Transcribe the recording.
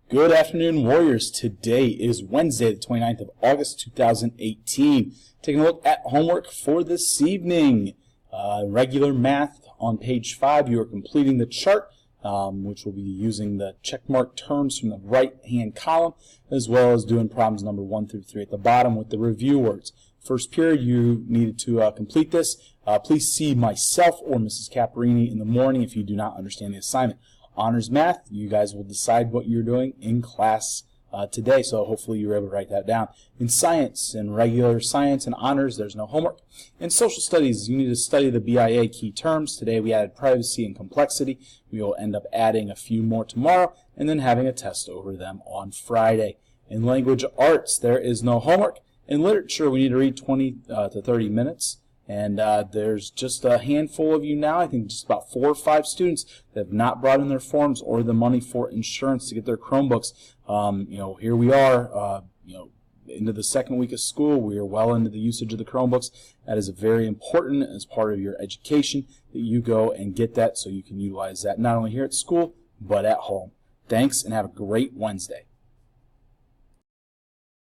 Good afternoon, Warriors. Today is Wednesday, the 29th of August, 2018. Taking a look at homework for this evening. Regular math on page 5. You are completing the chart, which will be using the checkmark terms from the right-hand column, as well as doing problems number 1 through 3 at the bottom with the review words. First period, you needed to complete this. Please see myself or Mrs. Caparini in the morning if you do not understand the assignment. Honors math, you guys will decide what you're doing in class today, so hopefully you're able to write that down. In science, in regular science and honors, there's no homework. In social studies, you need to study the BIA key terms. Today we added privacy and complexity. We will end up adding a few more tomorrow and then having a test over them on Friday. In language arts, there is no homework. In literature, we need to read 20 to 30 minutes. And there's just a handful of you now, I think just about 4 or 5 students that have not brought in their forms or the money for insurance to get their Chromebooks. Here we are, into the second week of school. We are well into the usage of the Chromebooks. That is very important as part of your education that you go and get that so you can utilize that not only here at school, but at home. Thanks, and have a great Wednesday.